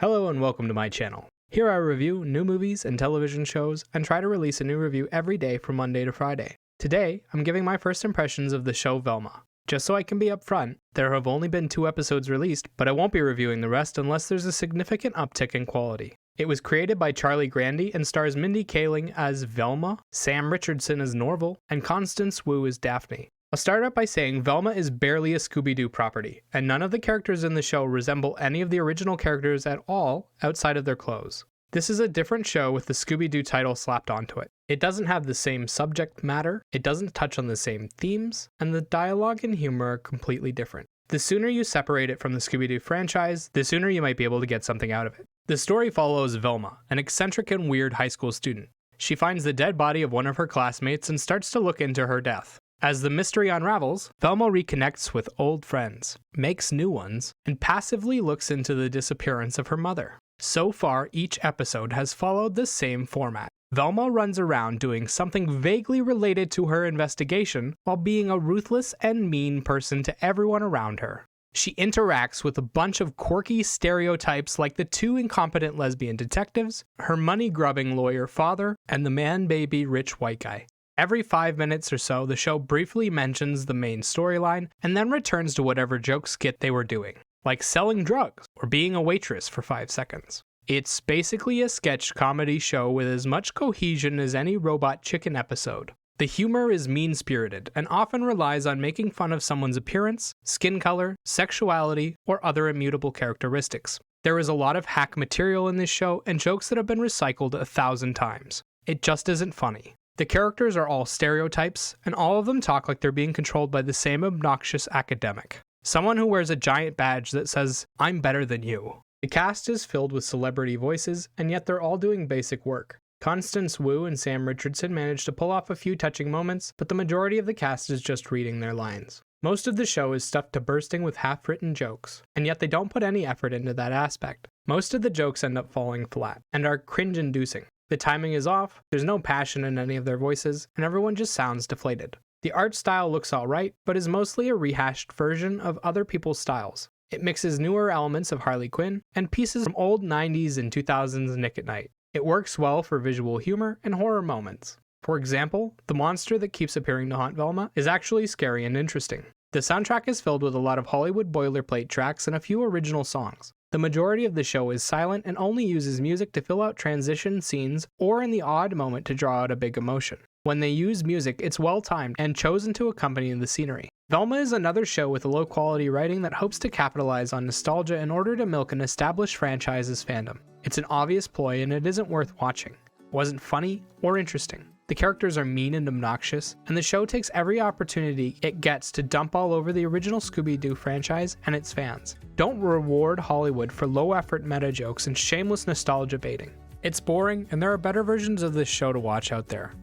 Hello and welcome to my channel. Here I review new movies and television shows and try to release a new review every day from Monday to Friday. Today, I'm giving my first impressions of the show Velma. Just so I can be upfront, there have only been 2 episodes released, but I won't be reviewing the rest unless there's a significant uptick in quality. It was created by Charlie Grandy and stars Mindy Kaling as Velma, Sam Richardson as Norval, and Constance Wu as Daphne. I'll start out by saying Velma is barely a Scooby-Doo property, and none of the characters in the show resemble any of the original characters at all outside of their clothes. This is a different show with the Scooby-Doo title slapped onto it. It doesn't have the same subject matter, it doesn't touch on the same themes, and the dialogue and humor are completely different. The sooner you separate it from the Scooby-Doo franchise, the sooner you might be able to get something out of it. The story follows Velma, an eccentric and weird high school student. She finds the dead body of one of her classmates and starts to look into her death. As the mystery unravels, Velma reconnects with old friends, makes new ones, and passively looks into the disappearance of her mother. So far, each episode has followed the same format. Velma runs around doing something vaguely related to her investigation while being a ruthless and mean person to everyone around her. She interacts with a bunch of quirky stereotypes like the 2 incompetent lesbian detectives, her money-grubbing lawyer father, and the man-baby rich white guy. Every 5 minutes or so, the show briefly mentions the main storyline and then returns to whatever joke skit they were doing, like selling drugs or being a waitress for 5 seconds. It's basically a sketch comedy show with as much cohesion as any Robot Chicken episode. The humor is mean-spirited and often relies on making fun of someone's appearance, skin color, sexuality, or other immutable characteristics. There is a lot of hack material in this show and jokes that have been recycled 1,000 times. It just isn't funny. The characters are all stereotypes, and all of them talk like they're being controlled by the same obnoxious academic. Someone who wears a giant badge that says, "I'm better than you." The cast is filled with celebrity voices, and yet they're all doing basic work. Constance Wu and Sam Richardson managed to pull off a few touching moments, but the majority of the cast is just reading their lines. Most of the show is stuffed to bursting with half-written jokes, and yet they don't put any effort into that aspect. Most of the jokes end up falling flat, and are cringe-inducing. The timing is off, there's no passion in any of their voices, and everyone just sounds deflated. The art style looks alright, but is mostly a rehashed version of other people's styles. It mixes newer elements of Harley Quinn and pieces from old 90s and 2000s Nick at Night. It works well for visual humor and horror moments. For example, the monster that keeps appearing to haunt Velma is actually scary and interesting. The soundtrack is filled with a lot of Hollywood boilerplate tracks and a few original songs. The majority of the show is silent and only uses music to fill out transition scenes or in the odd moment to draw out a big emotion. When they use music, it's well-timed and chosen to accompany the scenery. Velma is another show with low-quality writing that hopes to capitalize on nostalgia in order to milk an established franchise's fandom. It's an obvious ploy and it isn't worth watching. It wasn't funny or interesting. The characters are mean and obnoxious, and the show takes every opportunity it gets to dump all over the original Scooby-Doo franchise and its fans. Don't reward Hollywood for low-effort meta jokes and shameless nostalgia baiting. It's boring, and there are better versions of this show to watch out there.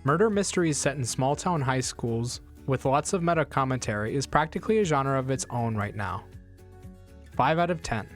Murder mysteries set in small-town high schools with lots of meta commentary is practically a genre of its own right now. 5 out of 10.